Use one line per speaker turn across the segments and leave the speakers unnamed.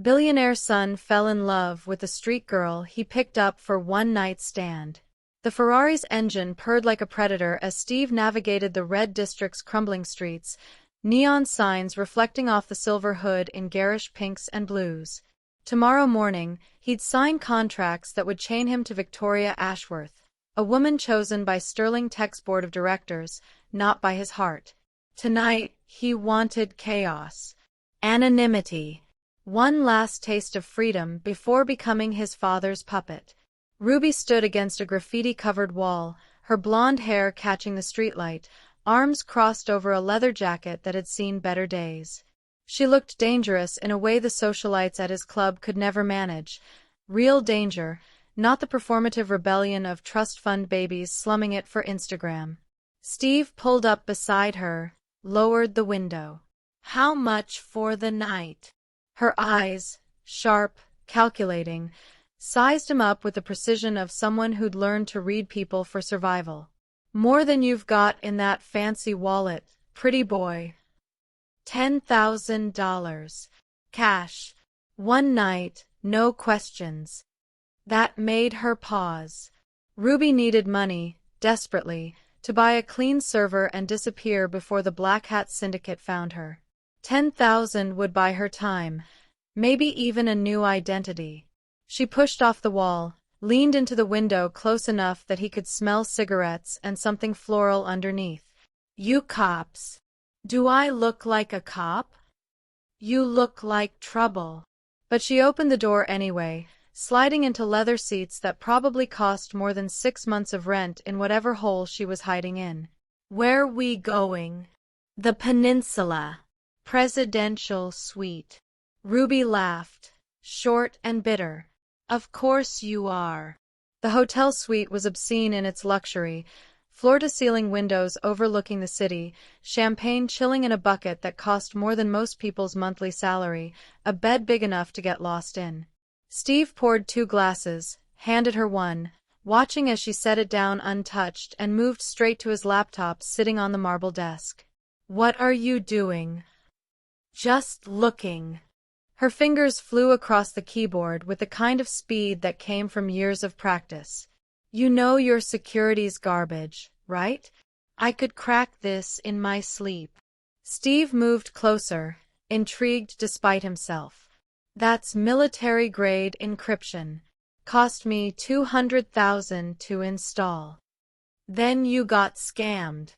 Billionaire's son fell in love with a street girl he picked up for one-night stand. The Ferrari's engine purred like a predator as Steve navigated the red district's crumbling streets, neon signs reflecting off the silver hood in garish pinks and blues. Tomorrow morning, he'd sign contracts that would chain him to Victoria Ashworth, a woman chosen by Sterling Tech's board of directors, not by his heart. Tonight, he wanted chaos, anonymity, one last taste of freedom before becoming his father's puppet. Ruby stood against a graffiti-covered wall, her blonde hair catching the streetlight, arms crossed over a leather jacket that had seen better days. She looked dangerous in a way the socialites at his club could never manage. Real danger, not the performative rebellion of trust fund babies slumming it for Instagram. Steve pulled up beside her, lowered the window. "How much for the night?" Her eyes, sharp, calculating, sized him up with the precision of someone who'd learned to read people for survival. "More than you've got in that fancy wallet, pretty boy." $10,000. Cash. One night, no questions. That made her pause. Ruby needed money, desperately, to buy a clean server and disappear before the Black Hat Syndicate found her. 10,000 would buy her time, maybe even a new identity. She pushed off the wall, leaned into the window close enough that he could smell cigarettes and something floral underneath. "You cops. Do I look like a cop?" "You look like trouble." But she opened the door anyway, sliding into leather seats that probably cost more than 6 months of rent in whatever hole she was hiding in. "Where we going?" "The Peninsula. Presidential suite." Ruby laughed, short and bitter. "Of course you are." The hotel suite was obscene in its luxury, floor-to-ceiling windows overlooking the city, champagne chilling in a bucket that cost more than most people's monthly salary, a bed big enough to get lost in. Steve poured 2 glasses, handed her one, watching as she set it down untouched and moved straight to his laptop sitting on the marble desk. "What are you doing?" "Just looking." Her fingers flew across the keyboard with the kind of speed that came from years of practice. "You know your security's garbage, right? I could crack this in my sleep." Steve moved closer, intrigued despite himself. "That's military-grade encryption. Cost me $200,000 to install." "Then you got scammed."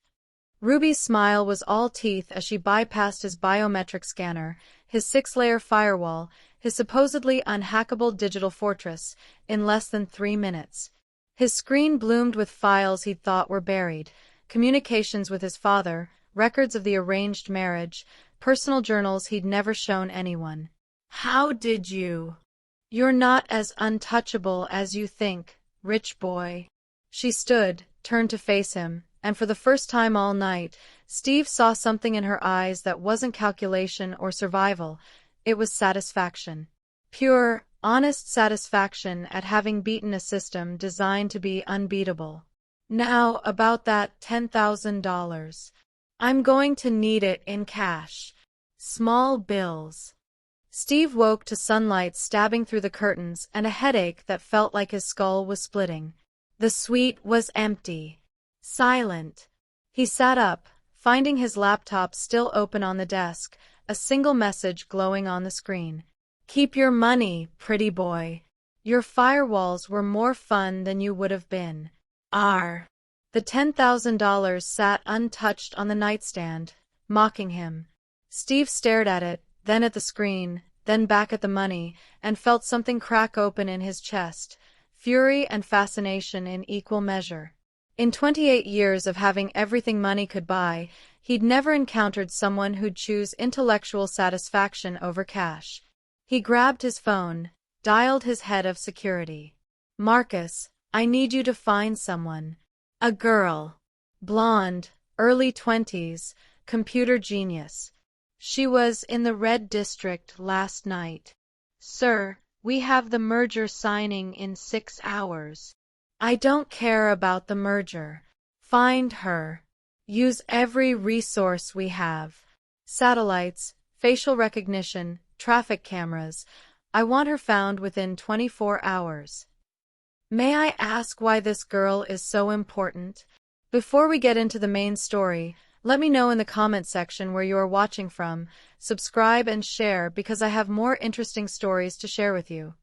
Ruby's smile was all teeth as she bypassed his biometric scanner, his 6-layer firewall, his supposedly unhackable digital fortress, in less than 3 minutes. His screen bloomed with files he'd thought were buried, communications with his father, records of the arranged marriage, personal journals he'd never shown anyone. "How did you?" "You're not as untouchable as you think, rich boy." She stood, turned to face him, and for the first time all night, Steve saw something in her eyes that wasn't calculation or survival. It was satisfaction. Pure, honest satisfaction at having beaten a system designed to be unbeatable. "Now, about that $10,000. I'm going to need it in cash. Small bills." Steve woke to sunlight stabbing through the curtains and a headache that felt like his skull was splitting. The suite was empty. Silent. He sat up, finding his laptop still open on the desk, a single message glowing on the screen. "Keep your money, pretty boy. Your firewalls were more fun than you would have been." R. The $10,000 sat untouched on the nightstand, mocking him. Steve stared at it, then at the screen, then back at the money, and felt something crack open in his chest, fury and fascination in equal measure. In 28 years of having everything money could buy, he'd never encountered someone who'd choose intellectual satisfaction over cash. He grabbed his phone, dialed his head of security. "Marcus, I need you to find someone. A girl. Blonde, early 20s, computer genius. She was in the Red District last night." "Sir, we have the merger signing in 6 hours. "I don't care about the merger. Find her. Use every resource we have. Satellites, facial recognition, traffic cameras, I want her found within 24 hours. May I ask why this girl is so important? Before we get into the main story, let me know in the comment section where you are watching from, subscribe and share because I have more interesting stories to share with you.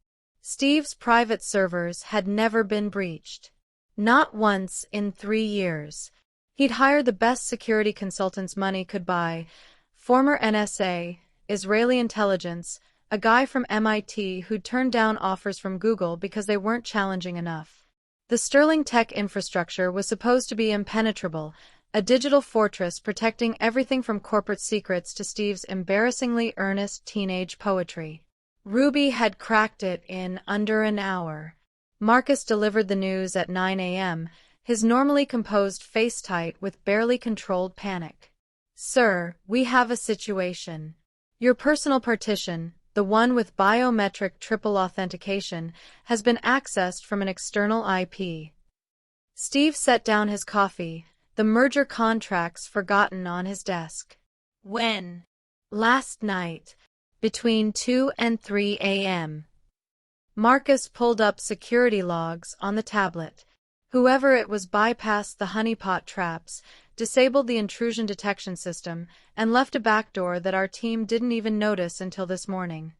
Steve's private servers had never been breached. Not once in 3 years. He'd hired the best security consultants money could buy, former NSA, Israeli intelligence, a guy from MIT who'd turned down offers from Google because they weren't challenging enough. The sterling tech infrastructure was supposed to be impenetrable, a digital fortress protecting everything from corporate secrets to Steve's embarrassingly earnest teenage poetry. Ruby had cracked it in under an hour. Marcus delivered the news at 9 a.m., his normally composed face tight with barely controlled panic. "Sir, we have a situation. Your personal partition, the one with biometric triple authentication, has been accessed from an external IP." Steve set down his coffee, the merger contracts forgotten on his desk. "When?" "Last night, between 2 and 3 a.m. Marcus pulled up security logs on the tablet. Whoever it was bypassed the honeypot traps, disabled the intrusion detection system, and left a backdoor that our team didn't even notice until this morning.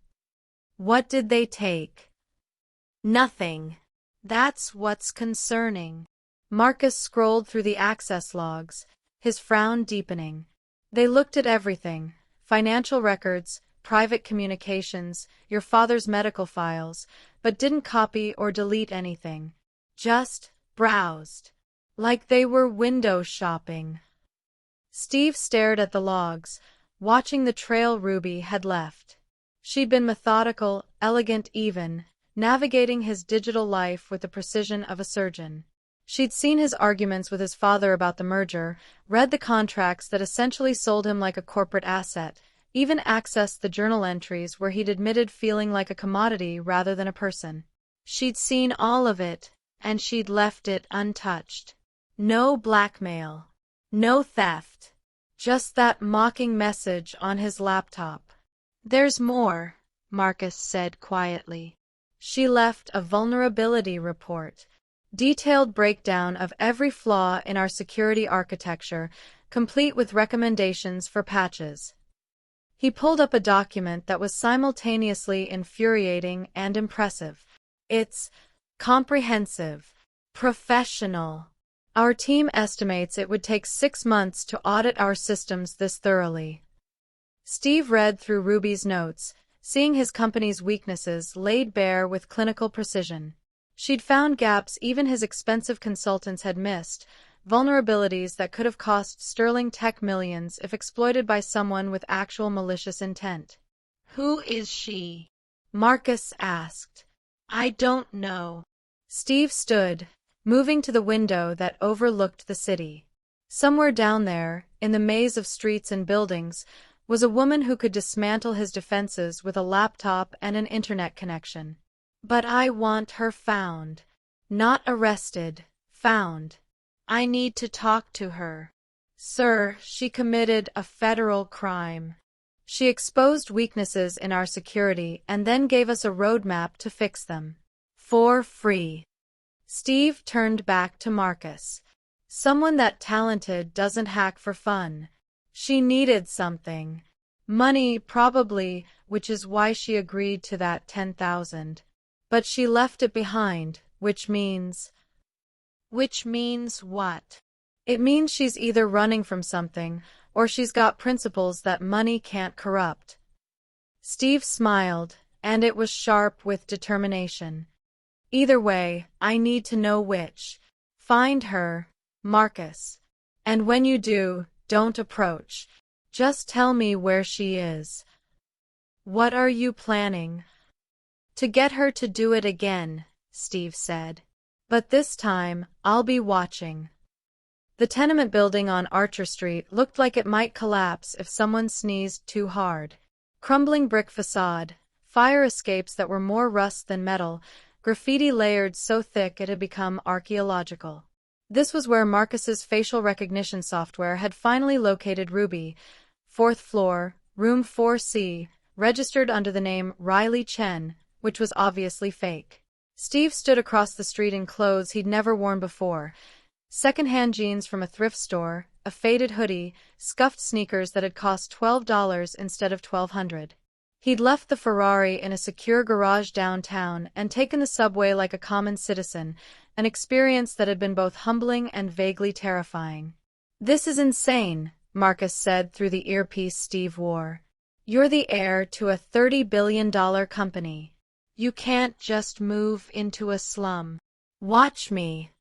What did they take? Nothing. That's what's concerning. Marcus scrolled through the access logs, his frown deepening. They looked at everything: financial records, private communications, your father's medical files, but didn't copy or delete anything. Just browsed. Like they were window shopping. Steve stared at the logs, watching the trail Ruby had left. She'd been methodical, elegant even, navigating his digital life with the precision of a surgeon. She'd seen his arguments with his father about the merger, read the contracts that essentially sold him like a corporate asset, even accessed the journal entries where he'd admitted feeling like a commodity rather than a person. She'd seen all of it, and she'd left it untouched. No blackmail. No theft. Just that mocking message on his laptop. "There's more," Marcus said quietly. "She left a vulnerability report. Detailed breakdown of every flaw in our security architecture, complete with recommendations for patches." He pulled up a document that was simultaneously infuriating and impressive. "It's comprehensive. Professional. Our team estimates it would take 6 months to audit our systems this thoroughly." Steve read through Ruby's notes, seeing his company's weaknesses laid bare with clinical precision. She'd found gaps even his expensive consultants had missed, vulnerabilities that could have cost Sterling Tech millions if exploited by someone with actual malicious intent. "Who is she?" Marcus asked. "I don't know." Steve stood, moving to the window that overlooked the city. Somewhere down there, in the maze of streets and buildings, was a woman who could dismantle his defenses with a laptop and an internet connection. "But I want her found. Not arrested. Found. I need to talk to her. Sir, she committed a federal crime. She exposed weaknesses in our security and then gave us a roadmap to fix them. For free." Steve turned back to Marcus. "Someone that talented doesn't hack for fun. She needed something. Money, probably, which is why she agreed to that 10,000. But she left it behind, which means... Which means what? It means she's either running from something, or she's got principles that money can't corrupt." Steve smiled, and it was sharp with determination. "Either way, I need to know which. Find her, Marcus. And when you do, don't approach. Just tell me where she is." "What are you planning?" "To get her to do it again," Steve said. "But this time, I'll be watching." The tenement building on Archer Street looked like it might collapse if someone sneezed too hard. Crumbling brick facade, fire escapes that were more rust than metal, graffiti layered so thick it had become archaeological. This was where Marcus's facial recognition software had finally located Ruby. 4th floor, room 4C, registered under the name Riley Chen, which was obviously fake. Steve stood across the street in clothes he'd never worn before. Second-hand jeans from a thrift store, a faded hoodie, scuffed sneakers that had cost $12 instead of $1,200. He'd left the Ferrari in a secure garage downtown and taken the subway like a common citizen, an experience that had been both humbling and vaguely terrifying. "This is insane," Marcus said through the earpiece Steve wore. "You're the heir to a $30 billion company. You can't just move into a slum. Watch me."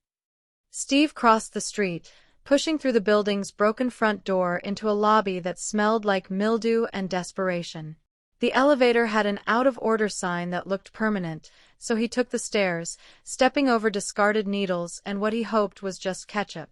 Steve crossed the street, pushing through the building's broken front door into a lobby that smelled like mildew and desperation. The elevator had an out-of-order sign that looked permanent, so he took the stairs, stepping over discarded needles and what he hoped was just ketchup.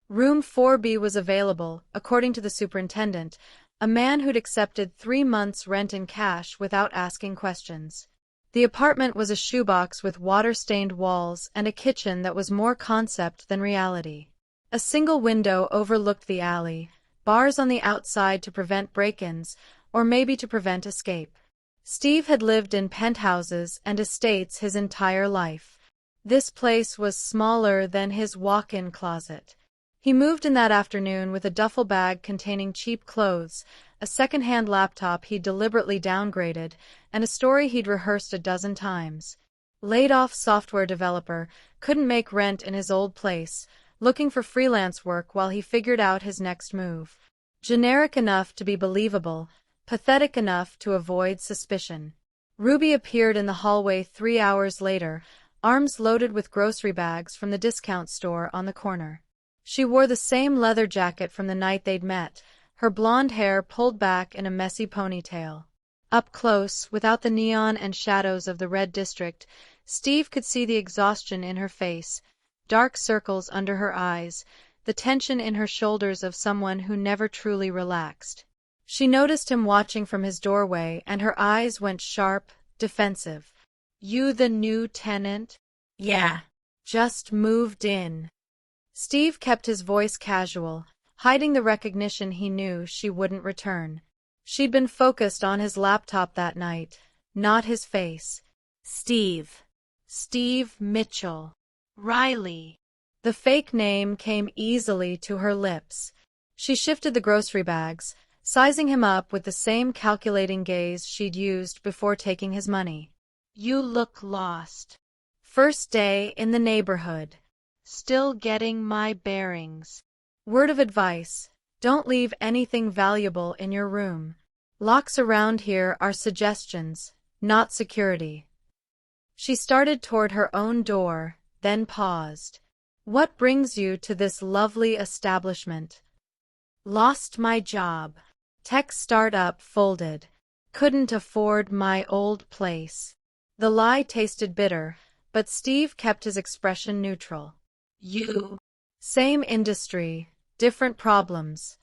Room 4B was available, according to the superintendent, a man who'd accepted 3 months' rent in cash without asking questions. The apartment was a shoebox with water-stained walls and a kitchen that was more concept than reality. A single window overlooked the alley, bars on the outside to prevent break-ins, or maybe to prevent escape. Steve had lived in penthouses and estates his entire life. This place was smaller than his walk-in closet. He moved in that afternoon with a duffel bag containing cheap clothes, a second-hand laptop he'd deliberately downgraded, and a story he'd rehearsed a dozen times. Laid-off software developer, couldn't make rent in his old place, looking for freelance work while he figured out his next move. Generic enough to be believable, pathetic enough to avoid suspicion. Ruby appeared in the hallway 3 hours later, arms loaded with grocery bags from the discount store on the corner. She wore the same leather jacket from the night they'd met, her blonde hair pulled back in a messy ponytail. Up close, without the neon and shadows of the red district, Steve could see the exhaustion in her face, dark circles under her eyes, the tension in her shoulders of someone who never truly relaxed. She noticed him watching from his doorway, and her eyes went sharp, defensive. "You the new tenant?" "Yeah. Just moved in." Steve kept his voice casual, hiding the recognition he knew she wouldn't return. She'd been focused on his laptop that night, not his face. "Steve. Steve Mitchell. Riley." The fake name came easily to her lips. She shifted the grocery bags, sizing him up with the same calculating gaze she'd used before taking his money. "You look lost. First day in the neighborhood. Still getting my bearings. Word of advice, don't leave anything valuable in your room. Locks around here are suggestions, not security." She started toward her own door, then paused. "What brings you to this lovely establishment?" "Lost my job. Tech startup folded. Couldn't afford my old place." The lie tasted bitter, but Steve kept his expression neutral. "You?" "Same industry, different problems."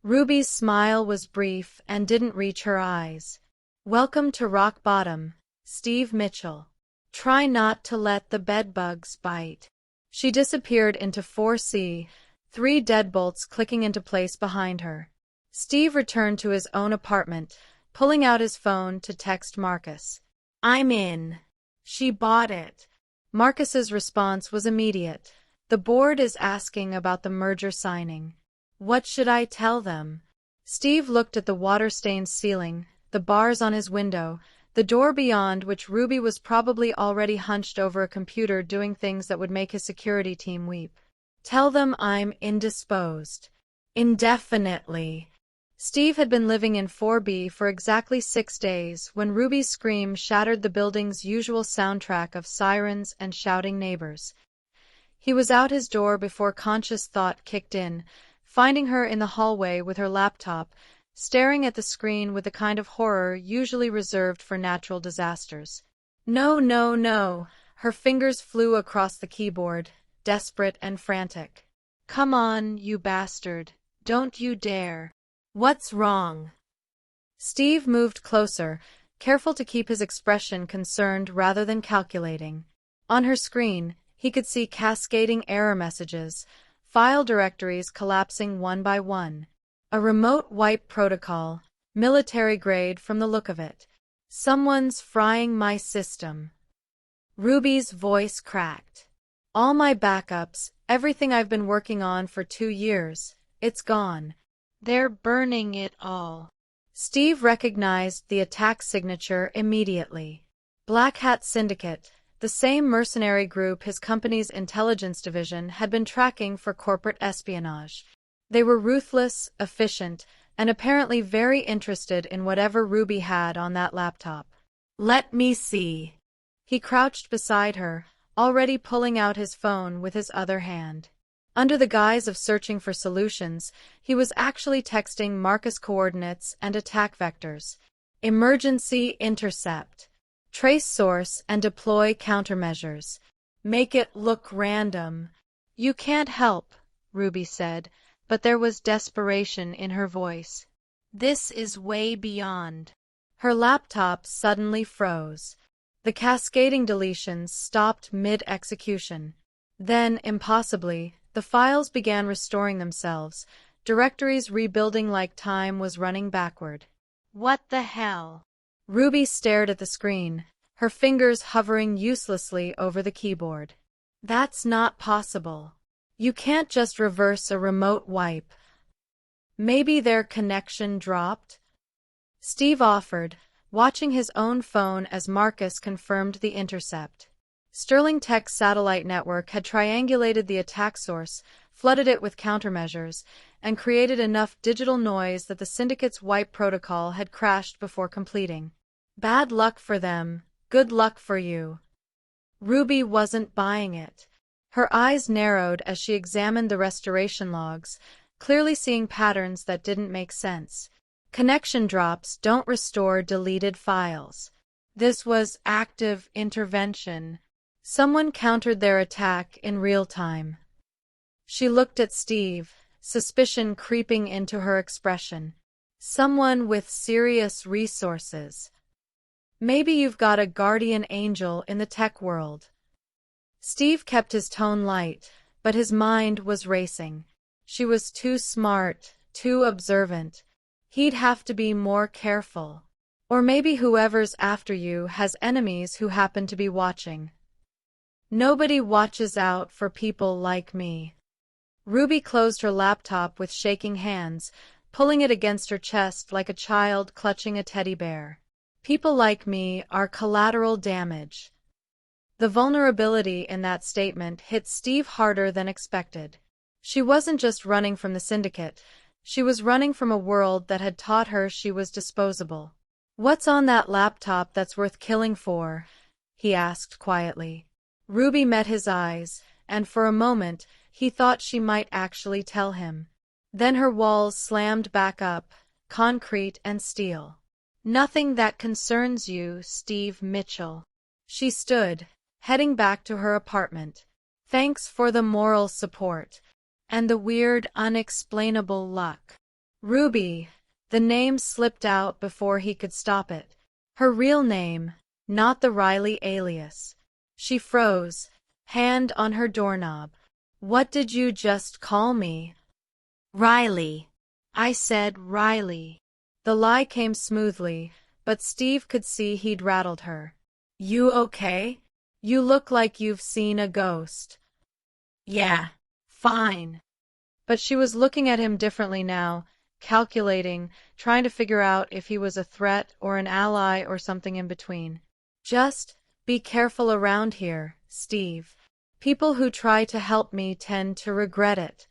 Ruby's smile was brief and didn't reach her eyes. "Welcome to rock bottom, Steve Mitchell. Try not to let the bedbugs bite." She disappeared into 4C, 3 deadbolts clicking into place behind her. Steve returned to his own apartment, pulling out his phone to text Marcus. "I'm in. She bought it." Marcus's response was immediate. "The board is asking about the merger signing. What should I tell them?" Steve looked at the water-stained ceiling, the bars on his window, the door beyond which Ruby was probably already hunched over a computer doing things that would make his security team weep. "Tell them I'm indisposed. Indefinitely." Steve had been living in 4B for exactly 6 days when Ruby's scream shattered the building's usual soundtrack of sirens and shouting neighbors. He was out his door before conscious thought kicked in, finding her in the hallway with her laptop, staring at the screen with the kind of horror usually reserved for natural disasters. "No, no, no." Her fingers flew across the keyboard, desperate and frantic. "Come on, you bastard. Don't you dare." "What's wrong?" Steve moved closer, careful to keep his expression concerned rather than calculating. On her screen, he could see cascading error messages, file directories collapsing one by one. A remote wipe protocol, military grade from the look of it. Someone's frying my system. Ruby's voice cracked. All my backups, everything I've been working on for 2 years, it's gone. They're burning it all. Steve recognized the attack signature immediately. Black Hat Syndicate, the same mercenary group his company's intelligence division had been tracking for corporate espionage. They were ruthless, efficient, and apparently very interested in whatever Ruby had on that laptop. Let me see. He crouched beside her, already pulling out his phone with his other hand. Under the guise of searching for solutions, he was actually texting Marcus coordinates and attack vectors. Emergency intercept. Trace source and deploy countermeasures. Make it look random. You can't help, Ruby said, but there was desperation in her voice. This is way beyond. Her laptop suddenly froze. The cascading deletions stopped mid-execution. Then, impossibly, the files began restoring themselves, directories rebuilding like time was running backward. What the hell? Ruby stared at the screen, her fingers hovering uselessly over the keyboard. That's not possible. You can't just reverse a remote wipe. Maybe their connection dropped? Steve offered, watching his own phone as Marcus confirmed the intercept. Sterling Tech's satellite network had triangulated the attack source, flooded it with countermeasures, and created enough digital noise that the Syndicate's wipe protocol had crashed before completing. Bad luck for them, good luck for you. Ruby wasn't buying it. Her eyes narrowed as she examined the restoration logs, clearly seeing patterns that didn't make sense. Connection drops don't restore deleted files. This was active intervention. Someone countered their attack in real time. She looked at Steve, suspicion creeping into her expression. Someone with serious resources. Maybe you've got a guardian angel in the tech world. Steve kept his tone light, but his mind was racing. She was too smart, too observant. He'd have to be more careful. Or maybe whoever's after you has enemies who happen to be watching. Nobody watches out for people like me. Ruby closed her laptop with shaking hands, pulling it against her chest like a child clutching a teddy bear. People like me are collateral damage. The vulnerability in that statement hit Steve harder than expected. She wasn't just running from the Syndicate. She was running from a world that had taught her she was disposable. What's on that laptop that's worth killing for? He asked quietly. Ruby met his eyes, and for a moment, he thought she might actually tell him. Then her walls slammed back up, concrete and steel. Nothing that concerns you, Steve Mitchell. She stood, heading back to her apartment. Thanks for the moral support. And the weird, unexplainable luck. Ruby. The name slipped out before he could stop it. Her real name, not the Riley alias. She froze, hand on her doorknob. What did you just call me? Riley. I said Riley. The lie came smoothly, but Steve could see he'd rattled her. You okay? You look like you've seen a ghost. Yeah, fine. But she was looking at him differently now, calculating, trying to figure out if he was a threat or an ally or something in between. Just be careful around here, Steve. People who try to help me tend to regret it.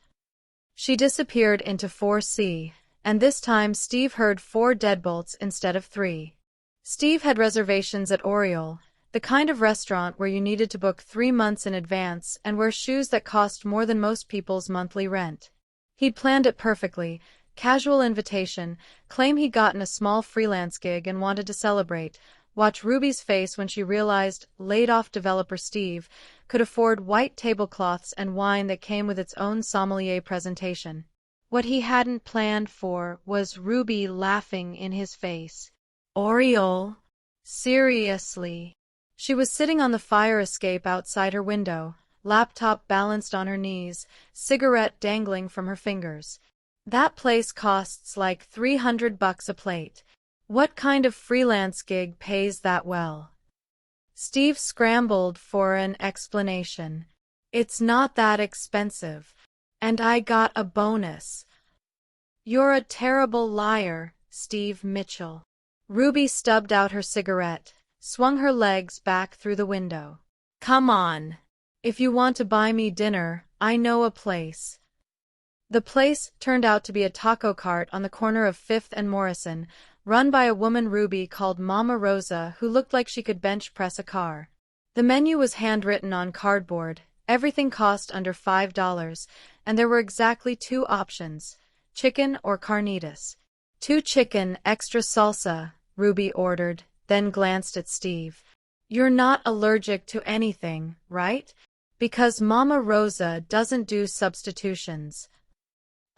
She disappeared into 4C, and this time Steve heard 4 deadbolts instead of 3. Steve had reservations at Oriole, the kind of restaurant where you needed to book 3 months in advance and wear shoes that cost more than most people's monthly rent. He'd planned it perfectly, casual invitation, claim he'd gotten a small freelance gig and wanted to celebrate. Watch Ruby's face when she realized laid-off developer Steve could afford white tablecloths and wine that came with its own sommelier presentation. What he hadn't planned for was Ruby laughing in his face. Oriole? Seriously? She was sitting on the fire escape outside her window, laptop balanced on her knees, cigarette dangling from her fingers. That place costs like $300 a plate. What kind of freelance gig pays that well? Steve scrambled for an explanation. It's not that expensive. And I got a bonus. You're a terrible liar, Steve Mitchell. Ruby stubbed out her cigarette, swung her legs back through the window. Come on. If you want to buy me dinner, I know a place. The place turned out to be a taco cart on the corner of 5th and Morrison, run by a woman Ruby called Mama Rosa who looked like she could bench press a car. The menu was handwritten on cardboard, everything cost under $5, and there were exactly 2 options, chicken or carnitas. 2 chicken, extra salsa, Ruby ordered, then glanced at Steve. You're not allergic to anything, right? Because Mama Rosa doesn't do substitutions.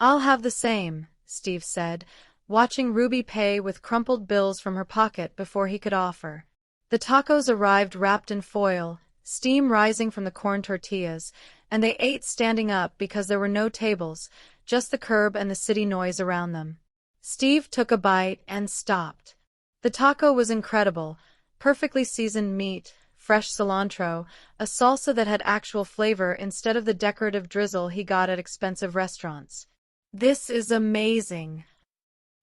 I'll have the same, Steve said, watching Ruby pay with crumpled bills from her pocket before he could offer. The tacos arrived wrapped in foil, steam rising from the corn tortillas, and they ate standing up because there were no tables, just the curb and the city noise around them. Steve took a bite and stopped. The taco was incredible, perfectly seasoned meat, fresh cilantro, a salsa that had actual flavor instead of the decorative drizzle he got at expensive restaurants. This is amazing.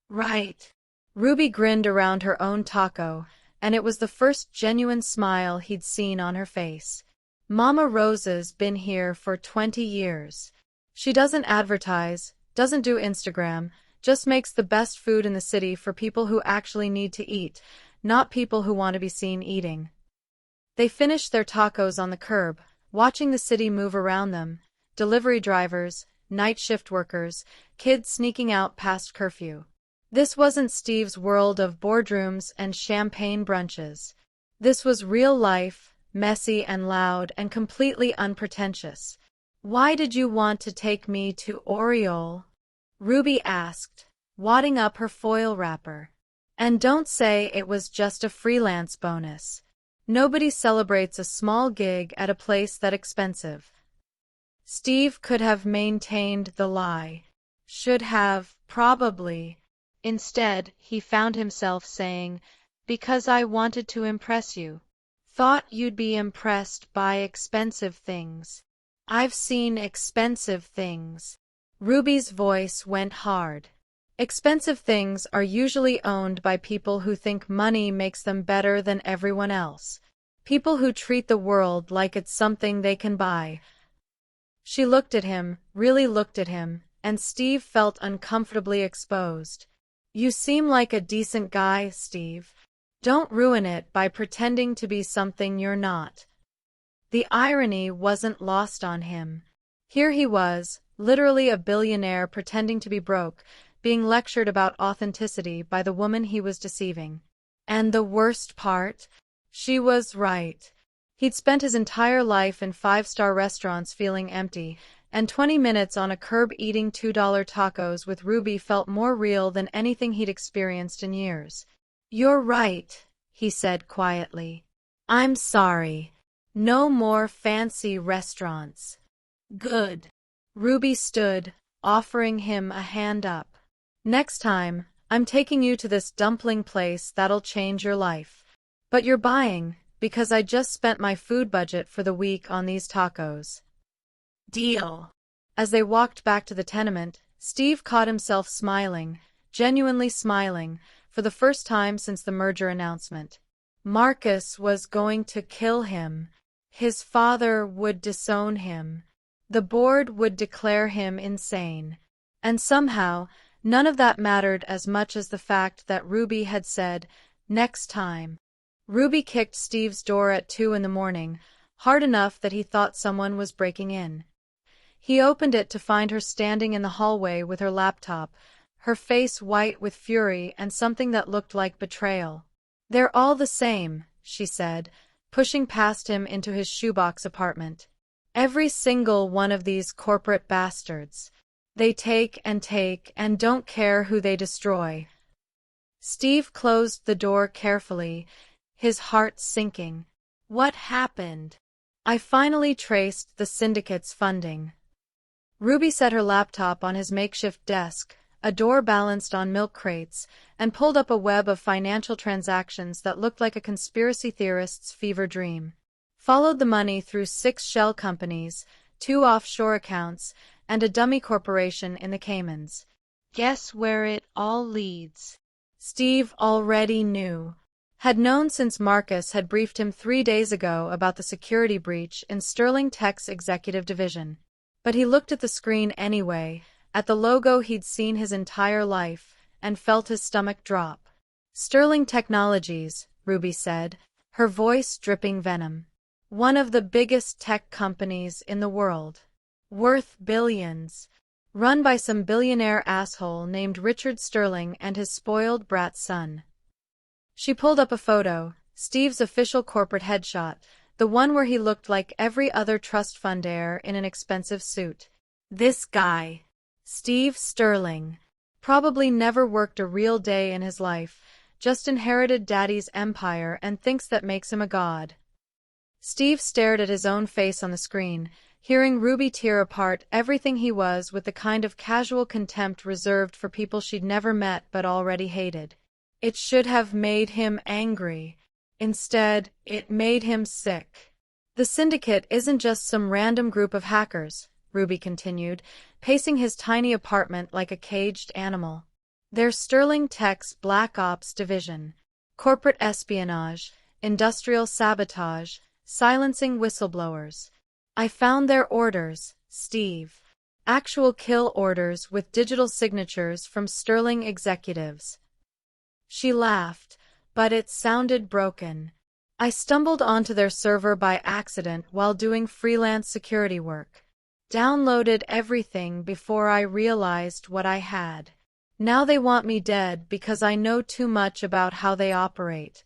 Right. Ruby grinned around her own taco, and it was the first genuine smile he'd seen on her face. Mama Rosa's been here for 20 years. She doesn't advertise, doesn't do Instagram, just makes the best food in the city for people who actually need to eat, not people who want to be seen eating. They finished their tacos on the curb, watching the city move around them, delivery drivers, night shift workers, kids sneaking out past curfew. This wasn't Steve's world of boardrooms and champagne brunches. This was real life, messy and loud and completely unpretentious. Why did you want to take me to Oriole? Ruby asked, wadding up her foil wrapper. And don't say it was just a freelance bonus. Nobody celebrates a small gig at a place that expensive. Steve could have maintained the lie. Should have, probably. Instead, he found himself saying, because I wanted to impress you. Thought you'd be impressed by expensive things. I've seen expensive things. Ruby's voice went hard. Expensive things are usually owned by people who think money makes them better than everyone else. People who treat the world like it's something they can buy. She looked at him, really looked at him, and Steve felt uncomfortably exposed. You seem like a decent guy, Steve. Don't ruin it by pretending to be something you're not. The irony wasn't lost on him. Here he was, literally a billionaire pretending to be broke, being lectured about authenticity by the woman he was deceiving. And the worst part? She was right. He'd spent his entire life in 5-star restaurants feeling empty, and 20 minutes on a curb eating $2 tacos with Ruby felt more real than anything he'd experienced in years. You're right, he said quietly. I'm sorry. No more fancy restaurants. Good. Ruby stood, offering him a hand up. Next time, I'm taking you to this dumpling place that'll change your life. But you're buying, because I just spent my food budget for the week on these tacos. Deal. As they walked back to the tenement, Steve caught himself smiling, genuinely smiling, for the first time since the merger announcement. Marcus was going to kill him. His father would disown him. The board would declare him insane. And somehow, none of that mattered as much as the fact that Ruby had said, next time. Ruby kicked Steve's door at 2 in the morning, hard enough that he thought someone was breaking in. He opened it to find her standing in the hallway with her laptop, her face white with fury and something that looked like betrayal. They're all the same, she said, pushing past him into his shoebox apartment. Every single one of these corporate bastards. They take and don't care who they destroy. Steve closed the door carefully, his heart sinking. What happened? I finally traced the syndicate's funding. Ruby set her laptop on his makeshift desk, a door balanced on milk crates, and pulled up a web of financial transactions that looked like a conspiracy theorist's fever dream. Followed the money through 6 shell companies, 2 offshore accounts, and a dummy corporation in the Caymans. Guess where it all leads? Steve already knew. Had known since Marcus had briefed him 3 days ago about the security breach in Sterling Tech's executive division. But he looked at the screen anyway, at the logo he'd seen his entire life, and felt his stomach drop. Sterling Technologies, Ruby said, her voice dripping venom. One of the biggest tech companies in the world. Worth billions. Run by some billionaire asshole named Richard Sterling and his spoiled brat son. She pulled up a photo, Steve's official corporate headshot, the one where he looked like every other trust fund heir in an expensive suit. This guy, Steve Sterling, probably never worked a real day in his life, just inherited daddy's empire and thinks that makes him a god. Steve stared at his own face on the screen, hearing Ruby tear apart everything he was with the kind of casual contempt reserved for people she'd never met but already hated. It should have made him angry. Instead, it made him sick. The syndicate isn't just some random group of hackers, Ruby continued, pacing his tiny apartment like a caged animal. They're Sterling Tech's Black Ops division. Corporate espionage, industrial sabotage, silencing whistleblowers. I found their orders, Steve. Actual kill orders with digital signatures from Sterling executives. She laughed, but it sounded broken. I stumbled onto their server by accident while doing freelance security work. Downloaded everything before I realized what I had. Now they want me dead because I know too much about how they operate.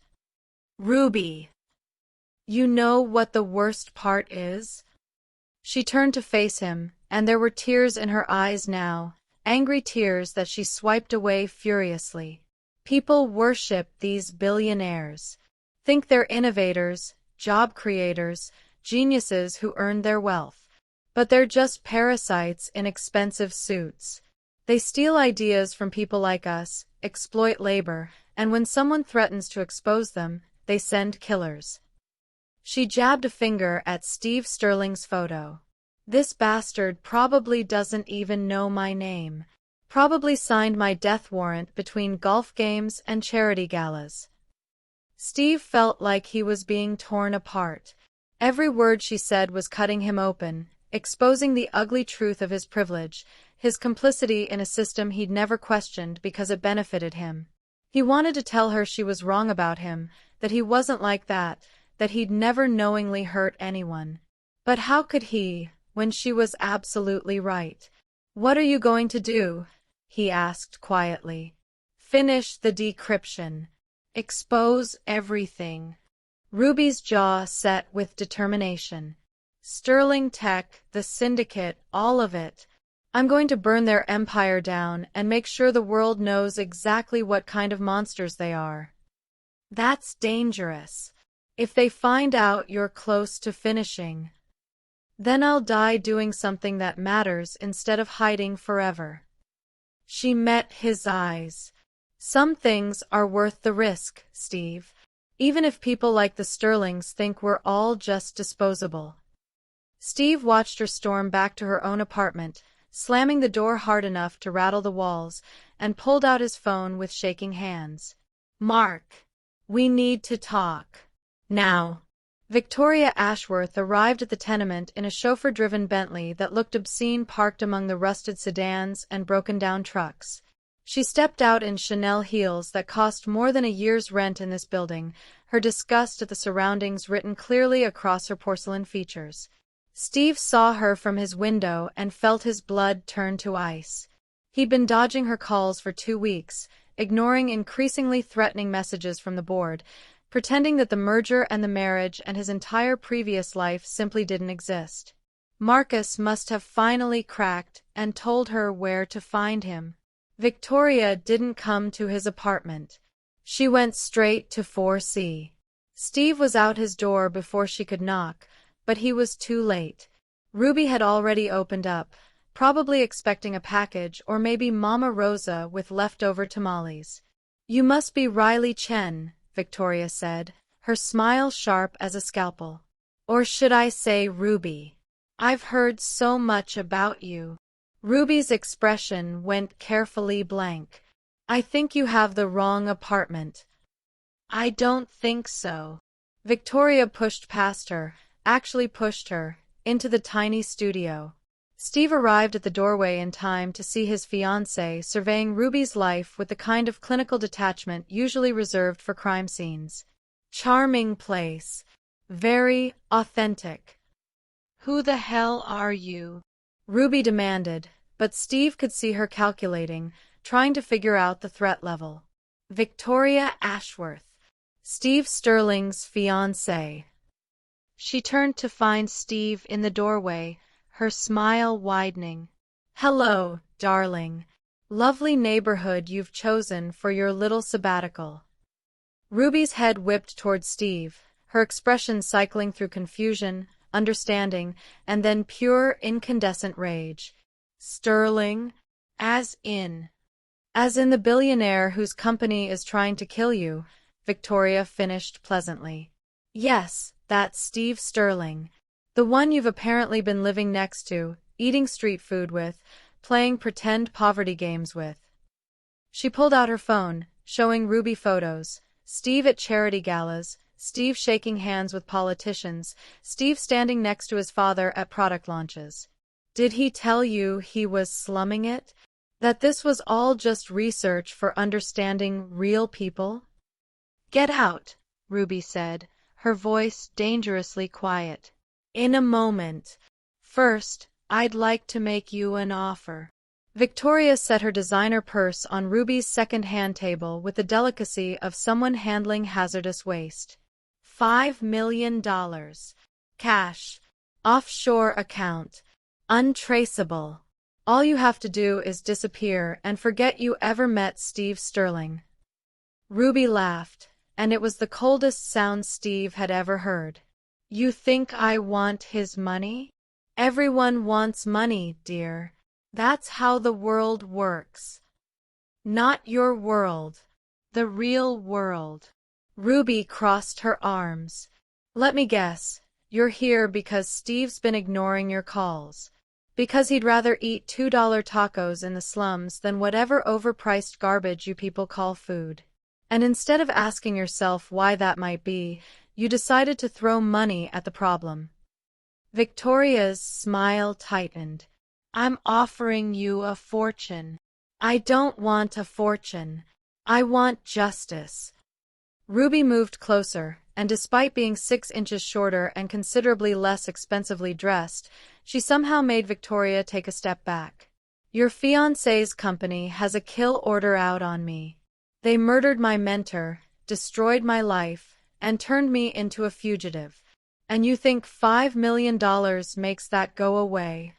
Ruby. You know what the worst part is? She turned to face him, and there were tears in her eyes now, angry tears that she swiped away furiously. People worship these billionaires. Think they're innovators, job creators, geniuses who earned their wealth. But they're just parasites in expensive suits. They steal ideas from people like us, exploit labor, and when someone threatens to expose them, they send killers. She jabbed a finger at Steve Sterling's photo. This bastard probably doesn't even know my name. Probably signed my death warrant between golf games and charity galas. Steve felt like he was being torn apart. Every word she said was cutting him open, exposing the ugly truth of his privilege, his complicity in a system he'd never questioned because it benefited him. He wanted to tell her she was wrong about him, that he wasn't like that he'd never knowingly hurt anyone. But how could he, when she was absolutely right? What are you going to do? He asked quietly. Finish the decryption. Expose everything. Ruby's jaw set with determination. Sterling Tech, the syndicate, all of it. I'm going to burn their empire down and make sure the world knows exactly what kind of monsters they are. That's dangerous. If they find out you're close to finishing, then I'll die doing something that matters instead of hiding forever. She met his eyes. Some things are worth the risk, Steve, even if people like the Sterlings think we're all just disposable. Steve watched her storm back to her own apartment, slamming the door hard enough to rattle the walls, and pulled out his phone with shaking hands. Mark, we need to talk. Now. Victoria Ashworth arrived at the tenement in a chauffeur-driven Bentley that looked obscene parked among the rusted sedans and broken-down trucks. She stepped out in Chanel heels that cost more than a year's rent in this building, her disgust at the surroundings written clearly across her porcelain features. Steve saw her from his window and felt his blood turn to ice. He'd been dodging her calls for 2 weeks, ignoring increasingly threatening messages from the board, pretending that the merger and the marriage and his entire previous life simply didn't exist. Marcus must have finally cracked and told her where to find him. Victoria didn't come to his apartment. She went straight to 4C. Steve was out his door before she could knock, but he was too late. Ruby had already opened up, probably expecting a package or maybe Mama Rosa with leftover tamales. "You must be Riley Chen," Victoria said, her smile sharp as a scalpel. "Or should I say Ruby? I've heard so much about you." Ruby's expression went carefully blank. "I think you have the wrong apartment." "I don't think so." Victoria pushed past her, actually pushed her, into the tiny studio. Steve arrived at the doorway in time to see his fiancée surveying Ruby's life with the kind of clinical detachment usually reserved for crime scenes. "Charming place. Very authentic." "Who the hell are you?" Ruby demanded, but Steve could see her calculating, trying to figure out the threat level. "Victoria Ashworth, Steve Sterling's fiancée." She turned to find Steve in the doorway, her smile widening. "Hello, darling. Lovely neighborhood you've chosen for your little sabbatical." Ruby's head whipped toward Steve, her expression cycling through confusion, understanding, and then pure, incandescent rage. "Sterling? As in?" "As in the billionaire whose company is trying to kill you," Victoria finished pleasantly. "Yes, that's Steve Sterling. The one you've apparently been living next to, eating street food with, playing pretend poverty games with." She pulled out her phone, showing Ruby photos. Steve at charity galas, Steve shaking hands with politicians, Steve standing next to his father at product launches. "Did he tell you he was slumming it? That this was all just research for understanding real people?" "Get out," Ruby said, her voice dangerously quiet. "In a moment. First, I'd like to make you an offer." Victoria set her designer purse on Ruby's second-hand table with the delicacy of someone handling hazardous waste. $5 million. Cash. Offshore account. Untraceable. All you have to do is disappear and forget you ever met Steve Sterling. Ruby laughed, and it was the coldest sound Steve had ever heard. "You think I want his money? Everyone wants money, dear. That's how the world works." "Not your world. The real world." Ruby crossed her arms. "Let me guess. You're here because Steve's been ignoring your calls. Because he'd rather eat $2 tacos in the slums than whatever overpriced garbage you people call food. And instead of asking yourself why that might be, you decided to throw money at the problem." Victoria's smile tightened. "I'm offering you a fortune." "I don't want a fortune. I want justice." Ruby moved closer, and despite being 6 inches shorter and considerably less expensively dressed, she somehow made Victoria take a step back. "Your fiancé's company has a kill order out on me. They murdered my mentor, destroyed my life, and turned me into a fugitive. And you think $5 million makes that go away?"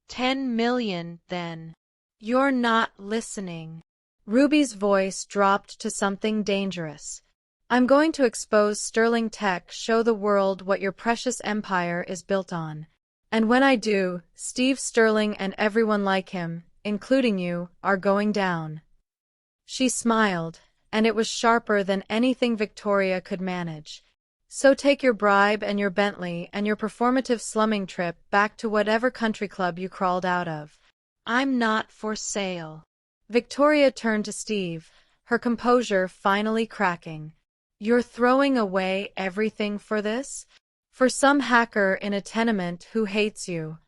$10 million, then. "You're not listening." Ruby's voice dropped to something dangerous. "I'm going to expose Sterling Tech, show the world what your precious empire is built on. And when I do, Steve Sterling and everyone like him, including you, are going down." She smiled, and it was sharper than anything Victoria could manage. "So take your bribe and your Bentley and your performative slumming trip back to whatever country club you crawled out of. I'm not for sale." Victoria turned to Steve, her composure finally cracking. "You're throwing away everything for this? For some hacker in a tenement who hates you?"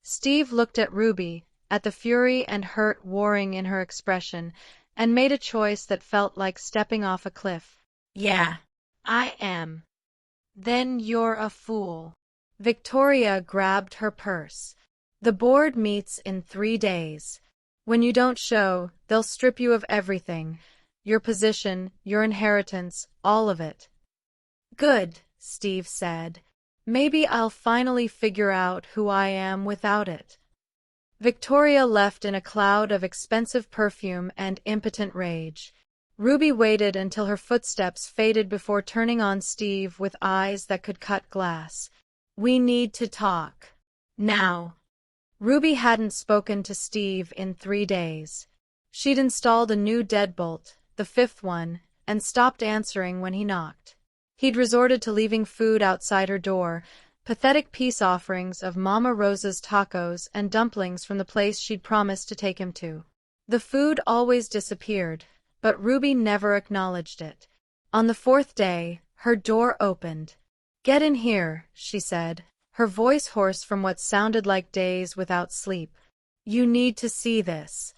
Steve looked at Ruby, at the fury and hurt warring in her expression, and made a choice that felt like stepping off a cliff. "Yeah, I am." "Then you're a fool." Victoria grabbed her purse. "The board meets in 3 days. When you don't show, they'll strip you of everything. Your position, your inheritance, all of it." "Good," Steve said. "Maybe I'll finally figure out who I am without it." Victoria left in a cloud of expensive perfume and impotent rage. Ruby waited until her footsteps faded before turning on Steve with eyes that could cut glass. "We need to talk. Now." Ruby hadn't spoken to Steve in 3 days. She'd installed a new deadbolt, the fifth one, and stopped answering when he knocked. He'd resorted to leaving food outside her door, pathetic peace offerings of Mama Rosa's tacos and dumplings from the place she'd promised to take him to. The food always disappeared, but Ruby never acknowledged it. On the fourth day, her door opened. "Get in here," she said, her voice hoarse from what sounded like days without sleep. "You need to see this."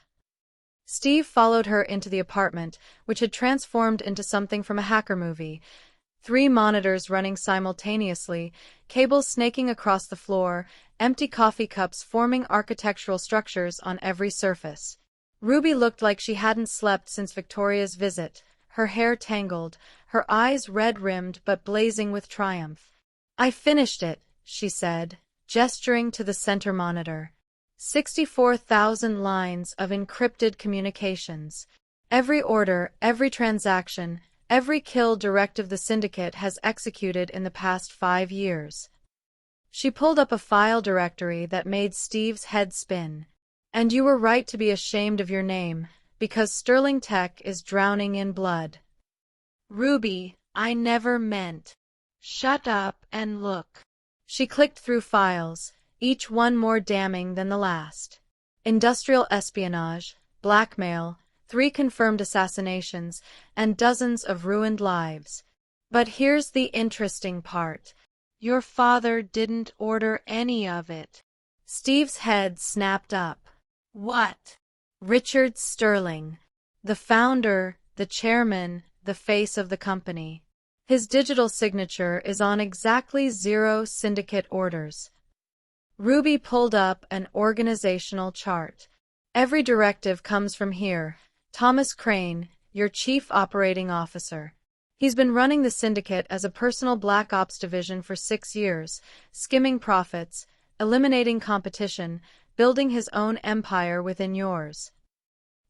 Steve followed her into the apartment, which had transformed into something from a hacker movie. 3 monitors running simultaneously, cables snaking across the floor, empty coffee cups forming architectural structures on every surface. Ruby looked like she hadn't slept since Victoria's visit, her hair tangled, her eyes red-rimmed but blazing with triumph. "I finished it," she said, gesturing to the center monitor. 64,000 lines of encrypted communications. Every order, every transaction, every kill directive the syndicate has executed in the past 5 years. She pulled up a file directory that made Steve's head spin. "And you were right to be ashamed of your name, because Sterling Tech is drowning in blood." "Ruby, I never meant." "Shut up and look." She clicked through files, each one more damning than the last. Industrial espionage, blackmail, 3 confirmed assassinations, and dozens of ruined lives. But here's the interesting part. Your father didn't order any of it. Steve's head snapped up. What? Richard Sterling. The founder, the chairman, the face of the company. His digital signature is on exactly 0 syndicate orders. Ruby pulled up an organizational chart. "Every directive comes from here. Thomas Crane, your chief operating officer. He's been running the syndicate as a personal black ops division for 6 years, skimming profits, eliminating competition, building his own empire within yours."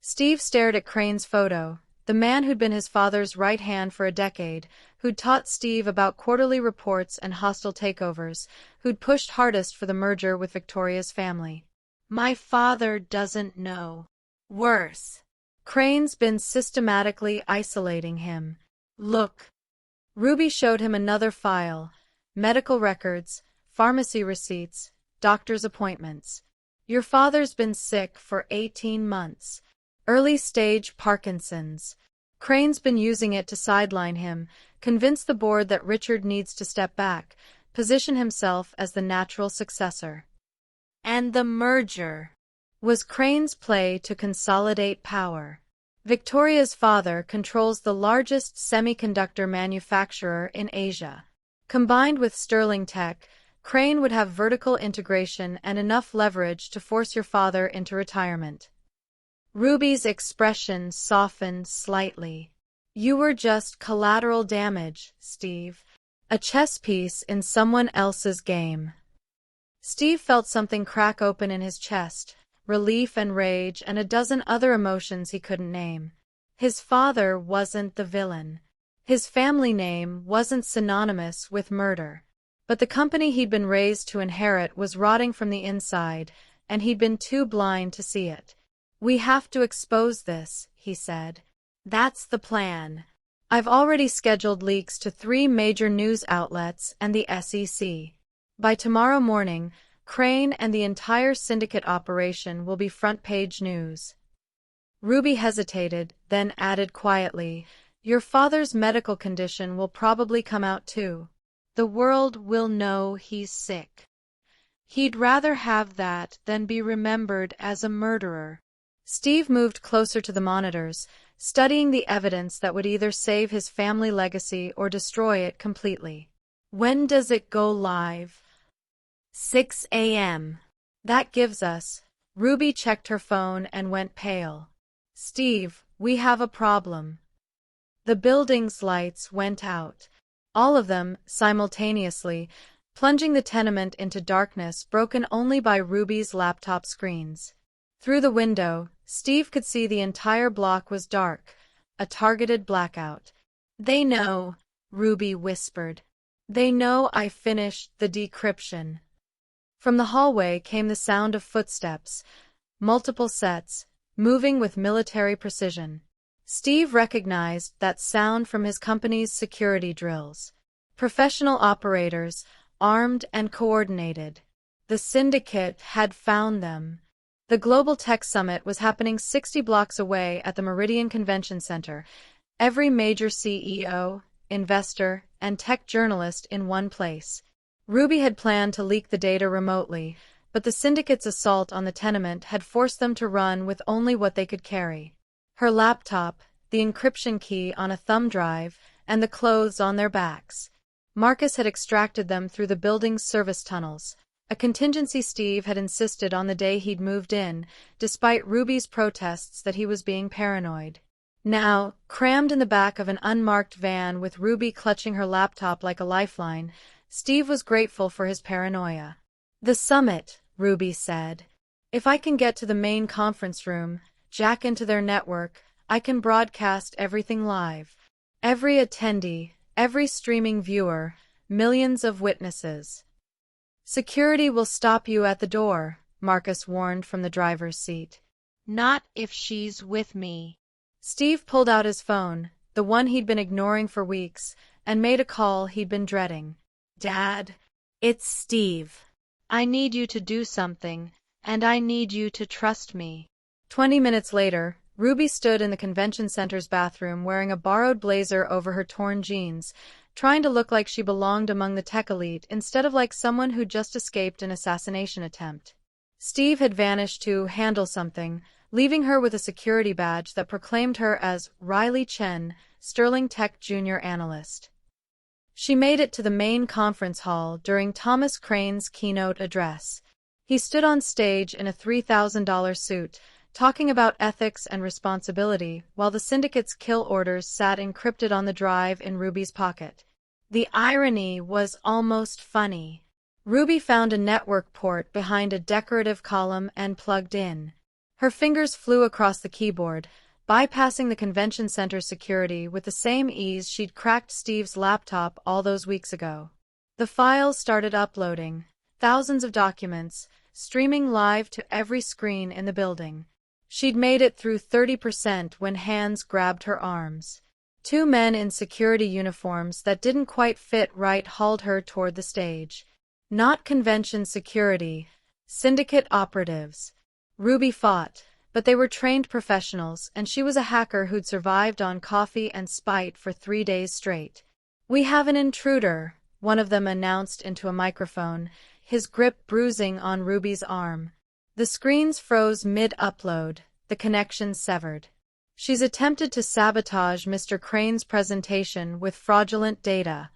Steve stared at Crane's photo, the man who'd been his father's right hand for a decade, who'd taught Steve about quarterly reports and hostile takeovers, who'd pushed hardest for the merger with Victoria's family. "My father doesn't know. Worse. Crane's been systematically isolating him. Look." Ruby showed him another file. Medical records, pharmacy receipts, doctor's appointments. "Your father's been sick for 18 months. Early-stage Parkinson's. Crane's been using it to sideline him, convince the board that Richard needs to step back, position himself as the natural successor. And the merger was Crane's play to consolidate power. Victoria's father controls the largest semiconductor manufacturer in Asia. Combined with Sterling Tech, Crane would have vertical integration and enough leverage to force your father into retirement." Ruby's expression softened slightly. "You were just collateral damage, Steve. A chess piece in someone else's game." Steve felt something crack open in his chest, relief and rage and a dozen other emotions he couldn't name. His father wasn't the villain. His family name wasn't synonymous with murder. But the company he'd been raised to inherit was rotting from the inside, and he'd been too blind to see it. "We have to expose this," he said. "That's the plan. I've already scheduled leaks to 3 major news outlets and the SEC. By tomorrow morning, Crane and the entire syndicate operation will be front-page news." Ruby hesitated, then added quietly, "Your father's medical condition will probably come out too. The world will know he's sick. He'd rather have that than be remembered as a murderer." Steve moved closer to the monitors, studying the evidence that would either save his family legacy or destroy it completely. "When does it go live?" 6 a.m. "That gives us." Ruby checked her phone and went pale. "Steve, we have a problem." The building's lights went out. All of them, simultaneously, plunging the tenement into darkness broken only by Ruby's laptop screens. Through the window, Steve could see the entire block was dark, a targeted blackout. "They know," Ruby whispered. "They know I finished the decryption." From the hallway came the sound of footsteps, multiple sets, moving with military precision. Steve recognized that sound from his company's security drills. Professional operators, armed and coordinated. The syndicate had found them. The Global Tech Summit was happening 60 blocks away at the Meridian Convention Center. Every major CEO, investor, and tech journalist in one place. Ruby had planned to leak the data remotely, but the syndicate's assault on the tenement had forced them to run with only what they could carry. Her laptop, the encryption key on a thumb drive, and the clothes on their backs. Marcus had extracted them through the building's service tunnels, a contingency Steve had insisted on the day he'd moved in, despite Ruby's protests that he was being paranoid. Now, crammed in the back of an unmarked van with Ruby clutching her laptop like a lifeline, Steve was grateful for his paranoia. "The summit," Ruby said. "If I can get to the main conference room, jack into their network, I can broadcast everything live. Every attendee, every streaming viewer, millions of witnesses." "Security will stop you at the door," Marcus warned from the driver's seat.
"Not if she's with me."
Steve pulled out his phone, the one he'd been ignoring for weeks, and made a call he'd been dreading. "Dad, it's Steve.
I need you to do something, and I need you to trust me."
20 minutes later, Ruby stood in the convention center's bathroom wearing a borrowed blazer over her torn jeans, trying to look like she belonged among the tech elite instead of like someone who'd just escaped an assassination attempt. Steve had vanished to handle something, leaving her with a security badge that proclaimed her as Riley Chen, Sterling Tech Junior Analyst. She made it to the main conference hall during Thomas Crane's keynote address. He stood on stage in a $3,000 suit, talking about ethics and responsibility, while the syndicate's kill orders sat encrypted on the drive in Ruby's pocket. The irony was almost funny. Ruby found a network port behind a decorative column and plugged in. Her fingers flew across the keyboard, bypassing the convention center security with the same ease she'd cracked Steve's laptop all those weeks ago. The files started uploading, thousands of documents, streaming live to every screen in the building. She'd made it through 30% when hands grabbed her arms. Two men in security uniforms that didn't quite fit right hauled her toward the stage. Not convention security, syndicate operatives. Ruby fought, but they were trained professionals, and she was a hacker who'd survived on coffee and spite for 3 days straight. "We have an intruder," one of them announced into a microphone, his grip bruising on Ruby's arm. The screens froze mid-upload, the connection severed. "She's attempted to sabotage Mr. Crane's presentation with fraudulent data."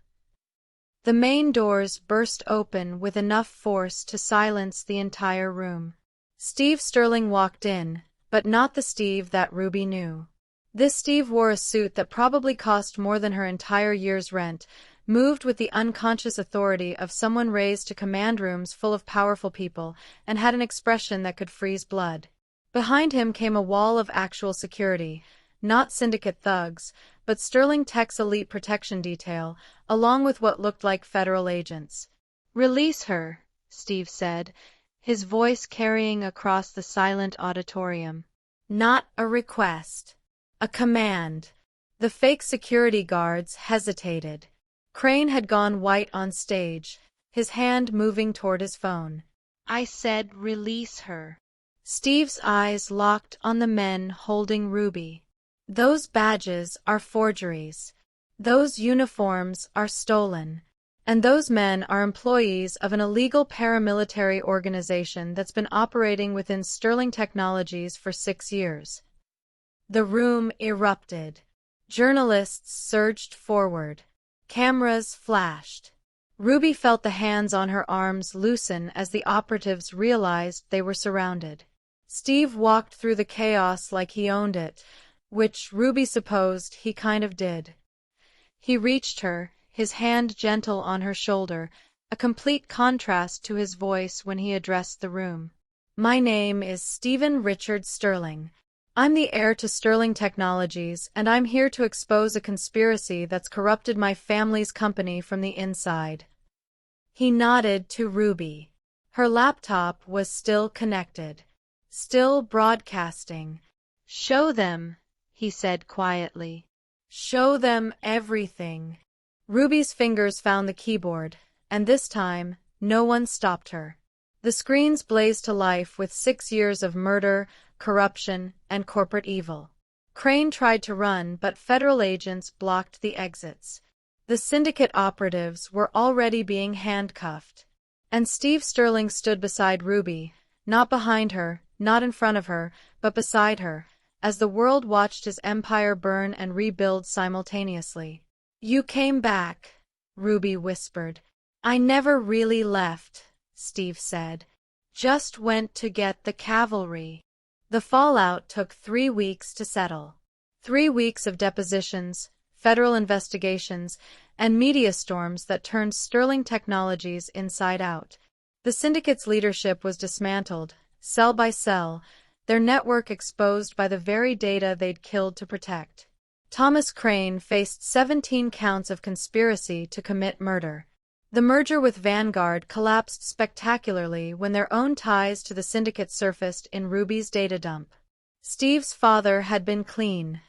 The main doors burst open with enough force to silence the entire room. Steve Sterling walked in, but not the Steve that Ruby knew. This Steve wore a suit that probably cost more than her entire year's rent, moved with the unconscious authority of someone raised to command rooms full of powerful people, and had an expression that could freeze blood. Behind him came a wall of actual security, not syndicate thugs, but Sterling Tech's elite protection detail, along with what looked like federal agents.
"Release her," Steve said, his voice carrying across the silent auditorium.
Not a request. A command. The fake security guards hesitated. Crane had gone white on stage, his hand moving toward his phone.
"I said release her."
Steve's eyes locked on the men holding Ruby. "Those badges are forgeries. Those uniforms are stolen. And those men are employees of an illegal paramilitary organization that's been operating within Sterling Technologies for 6 years." The room erupted. Journalists surged forward. Cameras flashed. Ruby felt the hands on her arms loosen as the operatives realized they were surrounded. Steve walked through the chaos like he owned it, which Ruby supposed he kind of did. He reached her, his hand gentle on her shoulder, a complete contrast to his voice when he addressed the room. "My name is Stephen Richard Sterling. I'm the heir to Sterling Technologies, and I'm here to expose a conspiracy that's corrupted my family's company from the inside." He nodded to Ruby. Her laptop was still connected, still broadcasting.
"Show them," he said quietly.
Show them everything. Ruby's fingers found the keyboard, and this time, no one stopped her. The screens blazed to life with 6 years of murder, corruption, and corporate evil. Crane tried to run, but federal agents blocked the exits. The syndicate operatives were already being handcuffed. And Steve Sterling stood beside Ruby, not behind her, not in front of her, but beside her, as the world watched his empire burn and rebuild simultaneously. "You came back," Ruby whispered. "I never really left," Steve said. "Just went to get the cavalry." The fallout took 3 weeks to settle. 3 weeks of depositions, federal investigations, and media storms that turned Sterling Technologies inside out. The syndicate's leadership was dismantled, cell by cell, their network exposed by the very data they'd killed to protect. Thomas Crane faced 17 counts of conspiracy to commit murder. The merger with Vanguard collapsed spectacularly when their own ties to the syndicate surfaced in Ruby's data dump. Steve's father had been clean.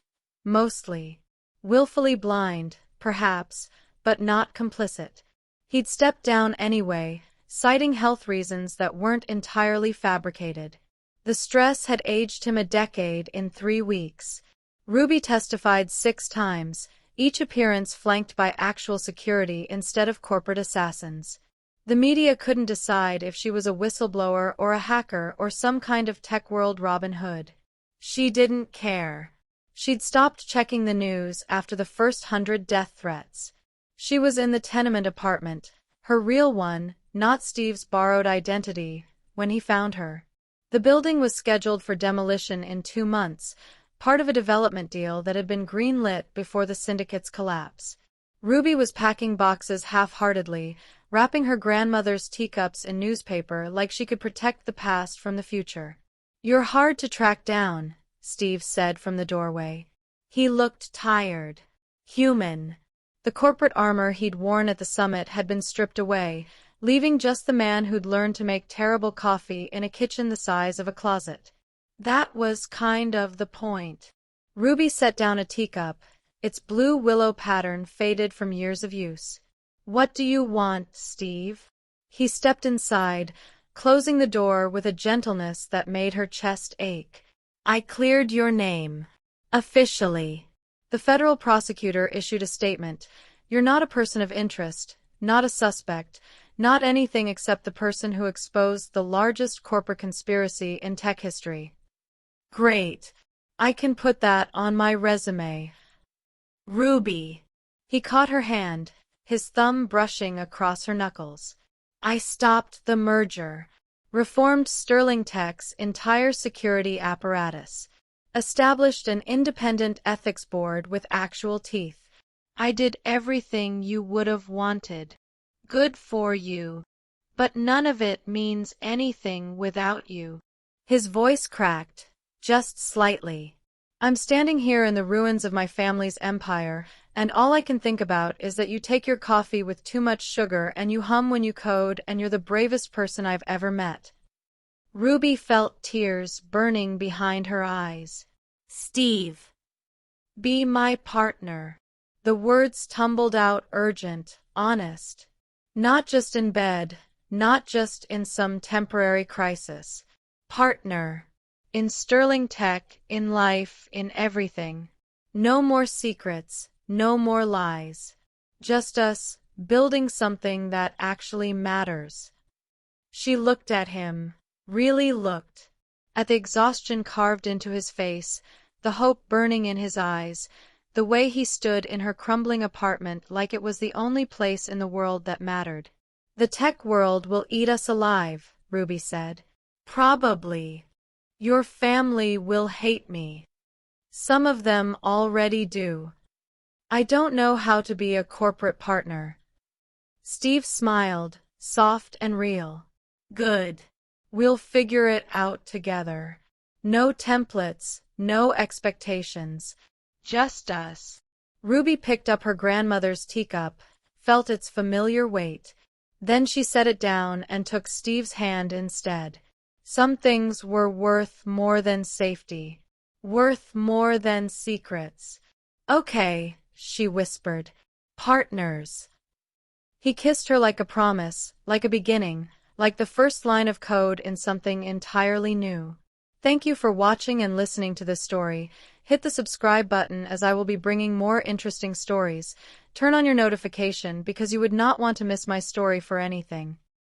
Mostly. Willfully blind, perhaps, but not complicit. He'd stepped down anyway, citing health reasons that weren't entirely fabricated. The stress had aged him a decade in 3 weeks. Ruby testified 6 times, each appearance flanked by actual security instead of corporate assassins. The media couldn't decide if she was a whistleblower or a hacker or some kind of tech world Robin Hood. She didn't care. She'd stopped checking the news after the first 100 death threats. She was in the tenement apartment, her real one, not Steve's borrowed identity, when he found her. The building was scheduled for demolition in 2 months, part of a development deal that had been greenlit before the syndicate's collapse. Ruby was packing boxes half-heartedly, wrapping her grandmother's teacups in newspaper like she could protect the past from the future. "You're hard to track down," Steve said from the doorway. He looked tired. Human. The corporate armor he'd worn at the summit had been stripped away, leaving just the man who'd learned to make terrible coffee in a kitchen the size of a closet. That was kind of the point. Ruby set down a teacup, its blue willow pattern faded from years of use. "What do you want, Steve?" He stepped inside, closing the door with a gentleness that made her chest ache. "I cleared your name. Officially." The federal prosecutor issued a statement. "You're not a person of interest, not a suspect, not anything except the person who exposed the largest corporate conspiracy in tech history." "Great. I can put that on my resume." "Ruby." He caught her hand, his thumb brushing across her knuckles. "I stopped the merger. Reformed Sterling Tech's entire security apparatus. Established an independent ethics board with actual teeth. I did everything you would have wanted. Good for you. But none of it means anything without you." His voice cracked, just slightly. "I'm standing here in the ruins of my family's empire, and all I can think about is that you take your coffee with too much sugar and you hum when you code, and you're the bravest person I've ever met." Ruby felt tears burning behind her eyes. "Steve. Be my partner." The words tumbled out urgent, honest. Not just in bed, not just in some temporary crisis. Partner. In Sterling Tech, in life, in everything. No more secrets, no more lies. Just us, building something that actually matters. She looked at him, really looked. At the exhaustion carved into his face, the hope burning in his eyes, the way he stood in her crumbling apartment like it was the only place in the world that mattered. "The tech world will eat us alive," Ruby said. "Probably. Your family will hate me. Some of them already do. I don't know how to be a corporate partner." Steve smiled, soft and real. "Good. We'll figure it out together. No templates, no expectations. Just us." Ruby picked up her grandmother's teacup, felt its familiar weight. Then she set it down and took Steve's hand instead. Some things were worth more than safety. Worth more than secrets. Okay, she whispered. Partners. He kissed her like a promise, like a beginning, like the first line of code in something entirely new. Thank you for watching and listening to this story. Hit the subscribe button as I will be bringing more interesting stories. Turn on your notification because you would not want to miss my story for anything.